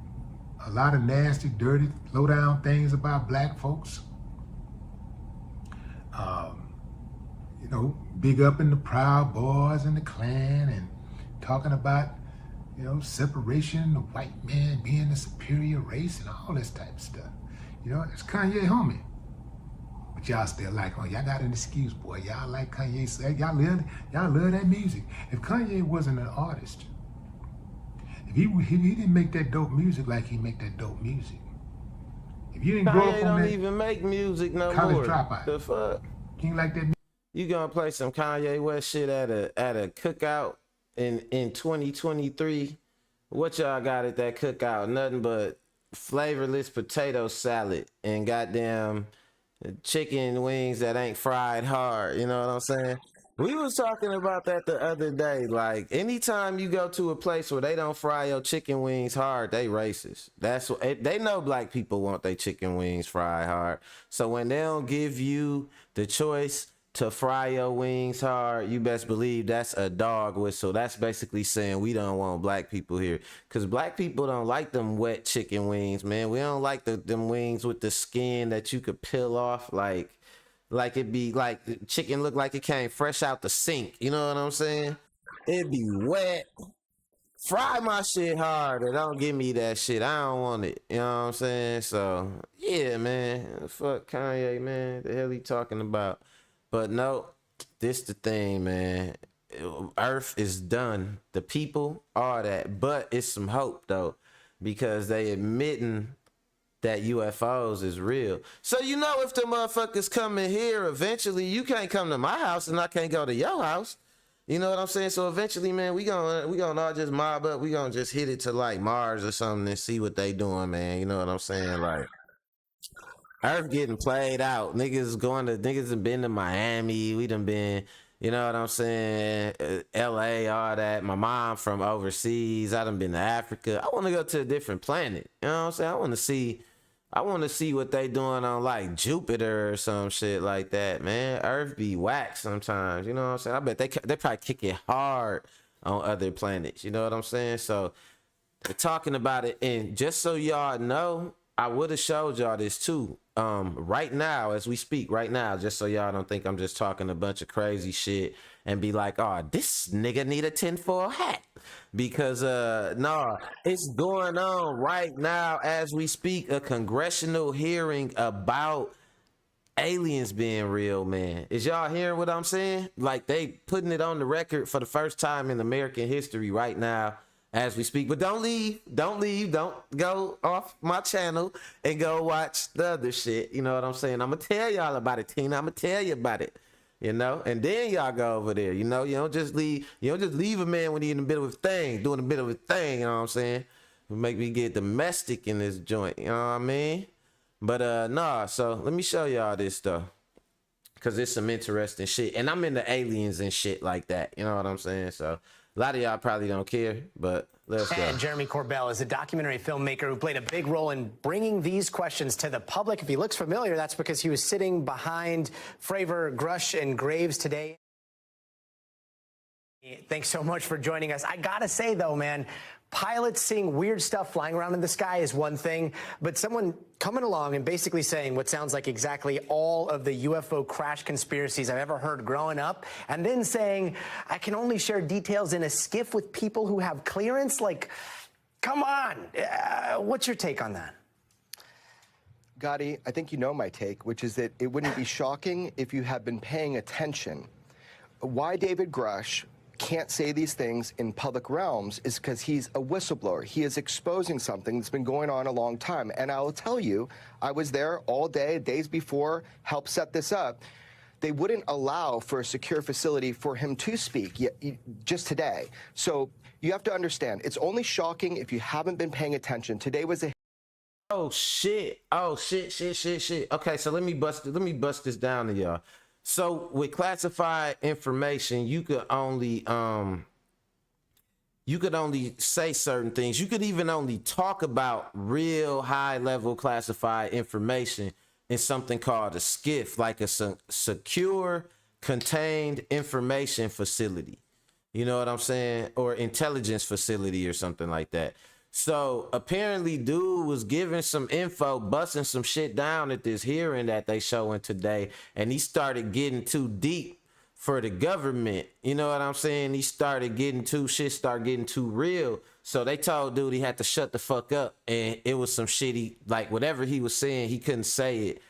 Speaker 7: a lot of nasty, dirty, low-down things about black folks. You know, big up in the Proud Boys and the Klan, and talking about, you know, separation, the white man being the superior race, and all this type of stuff. You know, it's Kanye, homie. But y'all still like, oh, y'all got an excuse, boy. Y'all like Kanye. Y'all love that music. If Kanye wasn't an artist, if he didn't make that dope music like he make that dope music, if you didn't grow up
Speaker 1: Kanye
Speaker 7: on
Speaker 1: don't
Speaker 7: that
Speaker 1: even make music no
Speaker 7: College
Speaker 1: more.
Speaker 7: Dropout,
Speaker 1: The fuck?
Speaker 7: you ain't like that music.
Speaker 1: You gonna play some Kanye West shit at a cookout in 2023? What y'all got at that cookout? Nothing but flavorless potato salad and goddamn chicken wings that ain't fried hard. You know what I'm saying? We was talking about that the other day. Like, anytime you go to a place where they don't fry your chicken wings hard, they racist. That's what they know. Black people want their chicken wings fried hard. So when they don't give you the choice to fry your wings hard, you best believe that's a dog whistle. That's basically saying we don't want black people here, because black people don't like them wet chicken wings, man. We don't like them wings with the skin that you could peel off, like it be like the chicken look like it came fresh out the sink. You know what I'm saying? It be wet. Fry my shit hard and don't give me that shit. I don't want it. You know what I'm saying? So yeah, man. Fuck Kanye, man. The hell he talking about? But no, this the thing, man. Earth is done. The people are that. But it's some hope though, because they admitting that UFOs is real. So you know, if the motherfuckers come in here, eventually you can't come to my house and I can't go to your house. You know what I'm saying? So eventually, man, we gonna all just mob up. We gonna just hit it to like Mars or something and see what they doing, man. You know what I'm saying? Like, Earth getting played out. Niggas have been to Miami. We done been, you know what I'm saying? LA, all that. My mom from overseas. I done been to Africa. I want to go to a different planet. You know what I'm saying? I want to see what they doing on like Jupiter or some shit like that, man. Earth be whack sometimes. You know what I'm saying? I bet they probably kick it hard on other planets. You know what I'm saying? So they're talking about it, and just so y'all know, I would have showed y'all this too. Right now, as we speak, right now, just so y'all don't think I'm just talking a bunch of crazy shit and be like, oh, this nigga need a tinfoil hat. Because no, it's going on right now as we speak, a congressional hearing about aliens being real, man. Is y'all hearing what I'm saying? Like, they putting it on the record for the first time in American history right now as we speak. But don't leave, don't go off my channel and go watch the other shit. You know what I'm saying? I'm gonna tell y'all about it, Tina. I'm gonna tell you about it. You know, and then y'all go over there. You know, you don't just leave a man when he's in the middle of a thing, doing a bit of a thing. You know what I'm saying? It make me get domestic in this joint. You know what I mean? But nah. So let me show y'all this though, cause it's some interesting shit, and I'm into aliens and shit like that. You know what I'm saying? So a lot of y'all probably don't care, but let's go.
Speaker 8: And Jeremy Corbell is a documentary filmmaker who played a big role in bringing these questions to the public. If he looks familiar, that's because he was sitting behind Fravor, Grush, and Graves today. Thanks so much for joining us. I gotta say, though, man, pilots seeing weird stuff flying around in the sky is one thing, but someone coming along and basically saying what sounds like exactly all of the UFO crash conspiracies I've ever heard growing up, and then saying, I can only share details in a skiff with people who have clearance? Like, come on. What's your take on that?
Speaker 9: Gotti, I think you know my take, which is that it wouldn't be shocking if you had been paying attention. Why David Grush can't say these things in public realms is because he's a whistleblower. He is exposing something that's been going on a long time. And I will tell you, I was there all day, days before, helped set this up. They wouldn't allow for a secure facility for him to speak just today. So you have to understand, it's only shocking if you haven't been paying attention. Today was a
Speaker 1: Oh shit. Okay, so let me bust this down to y'all. So with classified information, you could only say certain things. You could even only talk about real high level classified information in something called a SCIF, like a secure contained information facility. You know what I'm saying? Or intelligence facility or something like that. So apparently dude was giving some info, busting some shit down at this hearing that they showing today, and he started getting too deep for the government. You know what I'm saying? He started getting too real. So they told dude he had to shut the fuck up, and it was some shitty, like whatever he was saying, he couldn't say it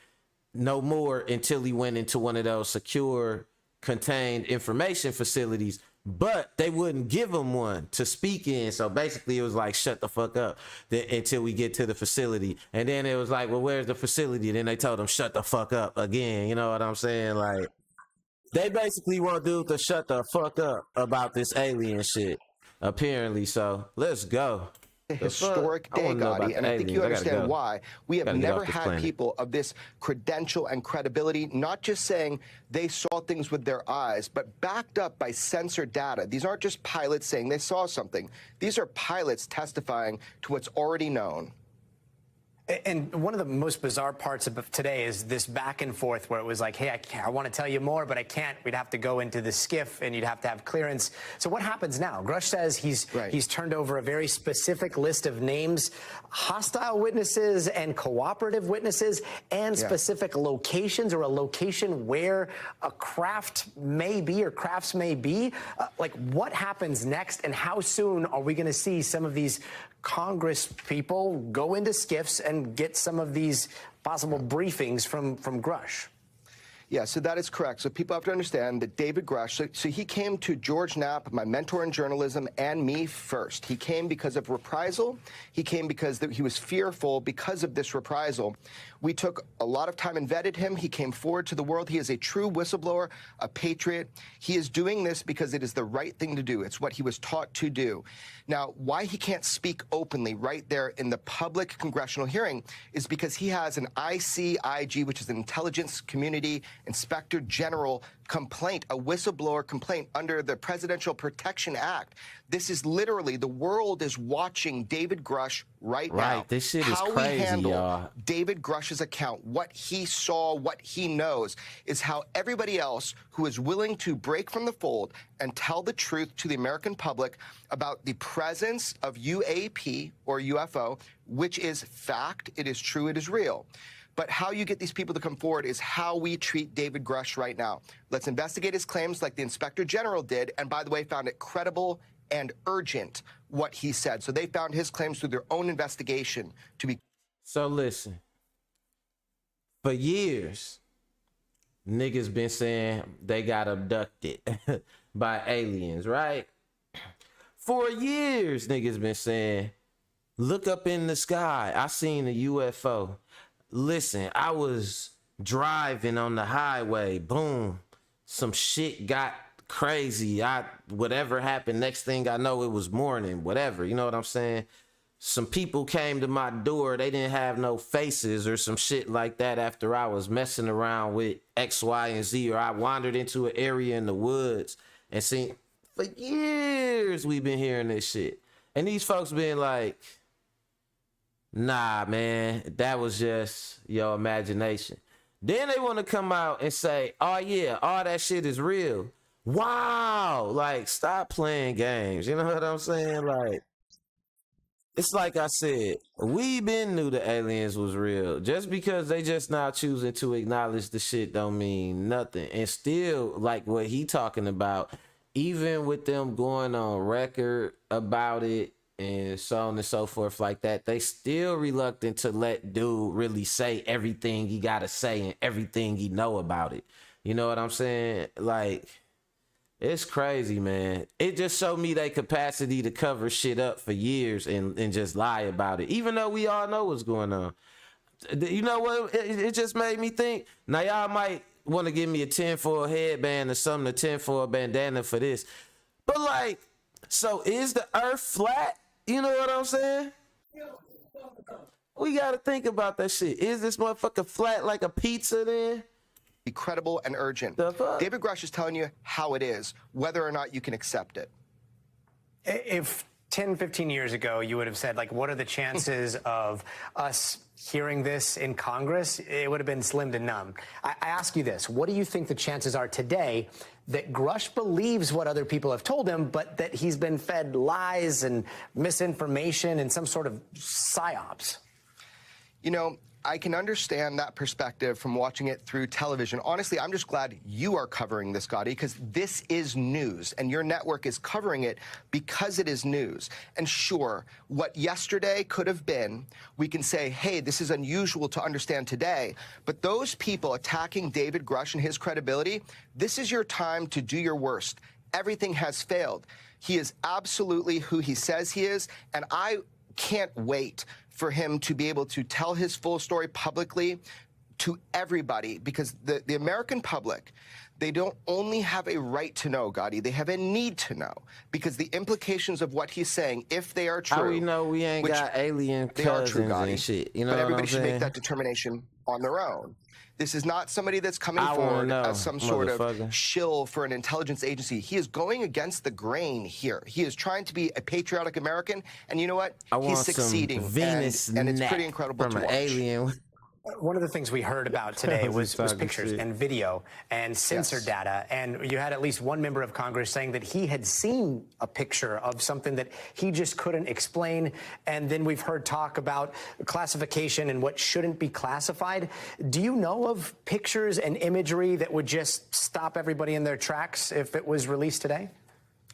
Speaker 1: no more until he went into one of those secure contained information facilities. But they wouldn't give him one to speak in. So basically it was like, shut the fuck up until we get to the facility. And then it was like, well, where's the facility? Then they told him, shut the fuck up again. You know what I'm saying? Like, they basically want dude to shut the fuck up about this alien shit, apparently. So let's go.
Speaker 9: a historic day, Gotti, and I think you understand why. We have never had people of this credential and credibility, not just saying they saw things with their eyes, but backed up by censored data. These aren't just pilots saying they saw something. These are pilots testifying to what's already known.
Speaker 8: And one of the most bizarre parts of today is this back and forth where it was like, hey, I want to tell you more, but I can't. We'd have to go into the skiff and you'd have to have clearance. So what happens now? Grush says he's turned over a very specific list of names, hostile witnesses and cooperative witnesses, and specific locations, or a location where a craft may be or crafts may be. Like, what happens next, and how soon are we going to see some of these Congress people go into skiffs and get some of these possible briefings from Grush?
Speaker 9: Yeah, so that is correct. So people have to understand that David Grush, so he came to George Knapp, my mentor in journalism, and me first. He came because of reprisal. He came because he was fearful because of this reprisal. We took a lot of time and vetted him. He came forward to the world. He is a true whistleblower, a patriot. He is doing this because it is the right thing to do. It's what he was taught to do. Now, why he can't speak openly right there in the public congressional hearing is because he has an ICIG, which is an Intelligence Community Inspector General complaint, a whistleblower complaint under the Presidential Protection Act. This is literally, the world is watching David Grush right now.
Speaker 1: Right, this shit is
Speaker 9: How
Speaker 1: crazy,
Speaker 9: we handle
Speaker 1: y'all.
Speaker 9: David Grush's account, what he saw, what he knows, is how everybody else who is willing to break from the fold and tell the truth to the American public about the presence of UAP or UFO, which is fact, it is true, it is real. But how you get these people to come forward is how we treat David Grush right now. Let's investigate his claims like the Inspector General did, and by the way, found it credible and urgent what he said. So they found his claims through their own investigation to be.
Speaker 1: So listen, for years, niggas been saying they got abducted by aliens, right? For years, niggas been saying, look up in the sky, I seen a UFO. Listen, I was driving on the highway, boom, some shit got crazy. Whatever happened, next thing I know, it was morning, whatever, you know what I'm saying? Some people came to my door, they didn't have no faces or some shit like that after I was messing around with X, Y, and Z, or I wandered into an area in the woods and seen, for years we've been hearing this shit. And these folks been like, nah, man, that was just your imagination. Then they want to come out and say, oh, yeah, all that shit is real. Wow. Like, stop playing games. You know what I'm saying? Like, it's like I said, we been knew the aliens was real. Just because they just now choosing to acknowledge the shit don't mean nothing. And still, like what he talking about, even with them going on record about it, and so on and so forth like that, they still reluctant to let dude really say everything he gotta say and everything he know about it. You know what I'm saying? Like, it's crazy, man. It just showed me their capacity to cover shit up for years and just lie about it, even though we all know what's going on. You know what? It just made me think. Now, y'all might want to give me a tinfoil headband or something, a tinfoil bandana for this. But, like, so is the earth flat? You know what I'm saying? We got to think about that shit. Is this motherfucker flat like a pizza then?
Speaker 9: Be credible and urgent. David Grush is telling you how it is, whether or not you can accept it.
Speaker 8: If 10, 15 years ago, you would have said, like, what are the chances of us hearing this in Congress? It would have been slim to none. I ask you this. What do you think the chances are today that Grush believes what other people have told him, but that he's been fed lies and misinformation and some sort of psyops?
Speaker 9: You know, I can understand that perspective from watching it through television. Honestly, I'm just glad you are covering this, Gotti, because this is news, and your network is covering it because it is news. And sure, what yesterday could have been, we can say, hey, this is unusual to understand today, but those people attacking David Grush and his credibility, this is your time to do your worst. Everything has failed. He is absolutely who he says he is, and I can't wait for him to be able to tell his full story publicly to everybody, because the American public, they don't only have a right to know, Gotti, they have a need to know, because the implications of what he's saying, if they are true.
Speaker 1: How we know we ain't
Speaker 9: which
Speaker 1: got alien
Speaker 9: they are true,
Speaker 1: cousins
Speaker 9: Gotti,
Speaker 1: and shit? You know
Speaker 9: but
Speaker 1: what
Speaker 9: everybody
Speaker 1: I'm
Speaker 9: should make
Speaker 1: saying?
Speaker 9: that determination on their own. This is not somebody that's coming
Speaker 1: I wanna
Speaker 9: forward
Speaker 1: know,
Speaker 9: as some sort of
Speaker 1: motherfucker.
Speaker 9: shill for an intelligence agency. He is going against the grain here. He is trying to be a patriotic American, and you know what?
Speaker 1: I want
Speaker 9: He's succeeding,
Speaker 1: some Venus
Speaker 9: and it's
Speaker 1: neck
Speaker 9: pretty incredible
Speaker 1: from
Speaker 9: to
Speaker 1: an
Speaker 9: watch.
Speaker 1: alien.
Speaker 8: One of the things we heard about today was
Speaker 1: talking
Speaker 8: pictures
Speaker 1: shit.
Speaker 8: and video and sensor data. And you had at least one member of Congress saying that he had seen a picture of something that he just couldn't explain. And then we've heard talk about classification and what shouldn't be classified. Do you know of pictures and imagery that would just stop everybody in their tracks if it was released today?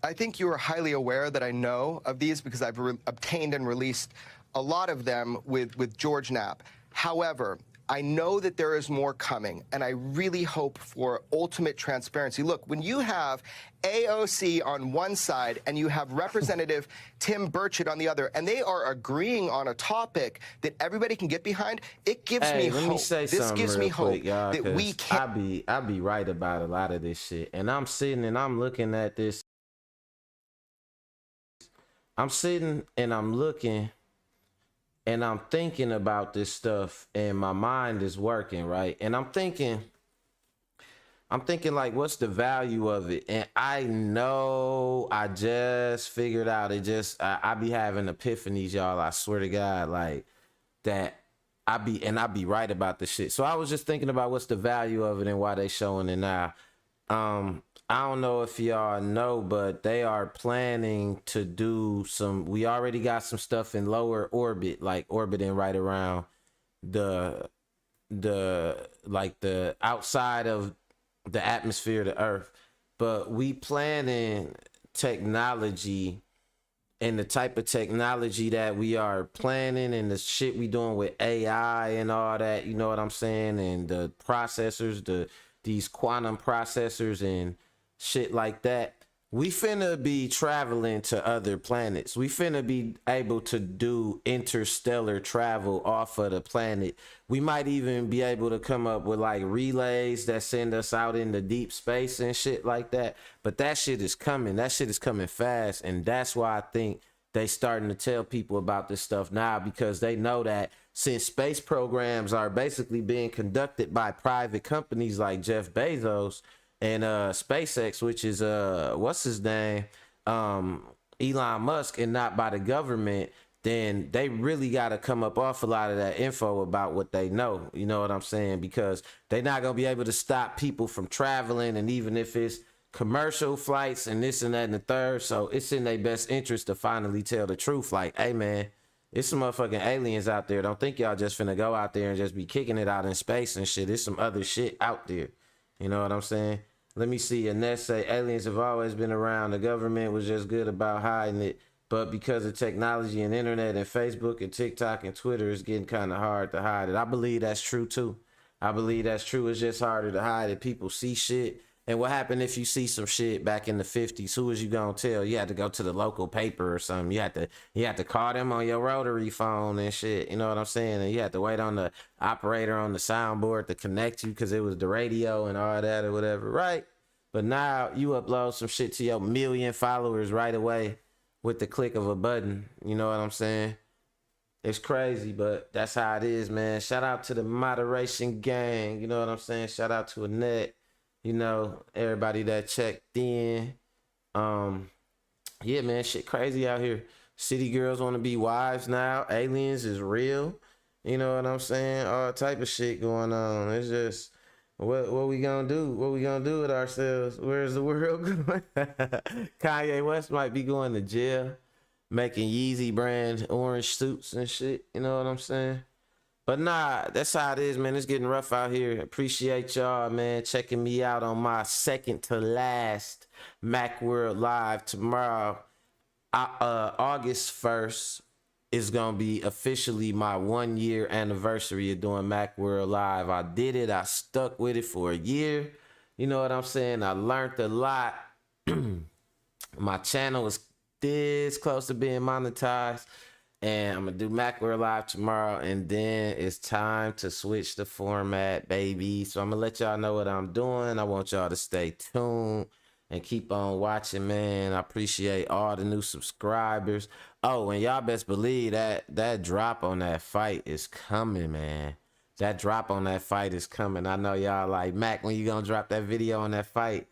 Speaker 9: I think you are highly aware that I know of these because I've obtained and released a lot of them with George Knapp. However, I know that there is more coming, and I really hope for ultimate transparency. Look, when you have AOC on one side and you have Representative Tim Burchett on the other, and they are agreeing on a topic that everybody can get behind, it gives me hope.
Speaker 1: Let me say
Speaker 9: this
Speaker 1: something
Speaker 9: gives
Speaker 1: real
Speaker 9: me hope
Speaker 1: quick, y'all,
Speaker 9: that we
Speaker 1: 'cause
Speaker 9: can.
Speaker 1: I be right about a lot of this shit, and I'm sitting and I'm looking at this. I'm sitting and I'm looking. And I'm thinking about this stuff, and my mind is working, right? And I'm thinking like, what's the value of it? And I know I just figured out it. Just I be having epiphanies, y'all. I swear to God, like that. I be right about the shit. So I was just thinking about what's the value of it and why they showing it now. I don't know if y'all know, but they are planning to do some. We already got some stuff in lower orbit, like orbiting right around the outside of the atmosphere of the Earth. But we planning technology, and the type of technology that we are planning and the shit we doing with AI and all that, you know what I'm saying? And the processors, these quantum processors and shit like that. We finna be traveling to other planets. We finna be able to do interstellar travel off of the planet. We might even be able to come up with like relays that send us out into deep space and shit like that. But that shit is coming. That shit is coming fast. And that's why I think they starting to tell people about this stuff now, because they know that since space programs are basically being conducted by private companies like Jeff Bezos and SpaceX, which is what's his name, Elon Musk, and not by the government, then they really got to come up off a lot of that info about what they know. You know what I'm saying? Because they're not gonna be able to stop people from traveling, and even if it's commercial flights and this and that and the third, so it's in their best interest to finally tell the truth. Like, hey man, it's some motherfucking aliens out there. Don't think y'all just finna go out there and just be kicking it out in space and shit. There's some other shit out there. You know what I'm saying? Let me see. Annette say aliens have always been around. The government was just good about hiding it. But because of technology and internet and Facebook and TikTok and Twitter, it's getting kind of hard to hide it. I believe that's true too. I believe that's true. It's just harder to hide it. People see shit. And what happened if you see some shit back in the 50s? Who was you gonna tell? You had to go to the local paper or something. You had to call them on your rotary phone and shit. You know what I'm saying? And you had to wait on the operator on the soundboard to connect you because it was the radio and all that or whatever, right? But now you upload some shit to your 1 million followers right away with the click of a button. You know what I'm saying? It's crazy, but that's how it is, man. Shout out to the moderation gang. You know what I'm saying? Shout out to Annette. You know, everybody that checked in. Yeah, man, shit crazy out here. City girls want to be wives now. Aliens is real. You know what I'm saying? All type of shit going on. It's just, what we gonna do? What we gonna do with ourselves? Where's the world going? Kanye West might be going to jail, making Yeezy brand orange suits and shit. You know what I'm saying? But nah, that's how it is, man. It's getting rough out here. Appreciate y'all, man, checking me out on my second to last Macworld Live tomorrow. August 1st is going to be officially my 1 year anniversary of doing Macworld Live. I did it. I stuck with it for a year. You know what I'm saying? I learned a lot. My channel is this close to being monetized. And I'm gonna do Macworld Live tomorrow, and then it's time to switch the format, baby. So I'm gonna let y'all know what I'm doing. I want y'all to stay tuned and keep on watching, man. I appreciate all the new subscribers. Oh, and y'all best believe that drop on that fight is coming, man. That drop on that fight is coming. I know y'all like, Mac, when you gonna drop that video on that fight?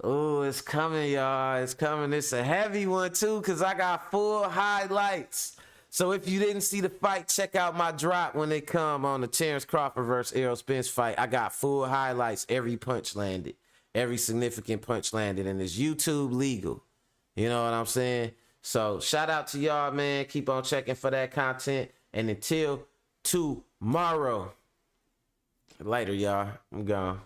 Speaker 1: Oh, it's coming, y'all. It's coming. It's a heavy one, too, because I got full highlights. So if you didn't see the fight, check out my drop when they come on the Terrence Crawford versus Errol Spence fight. I got full highlights. Every punch landed. Every significant punch landed. And it's YouTube legal. You know what I'm saying? So shout out to y'all, man. Keep on checking for that content. And until tomorrow. Later, y'all. I'm gone.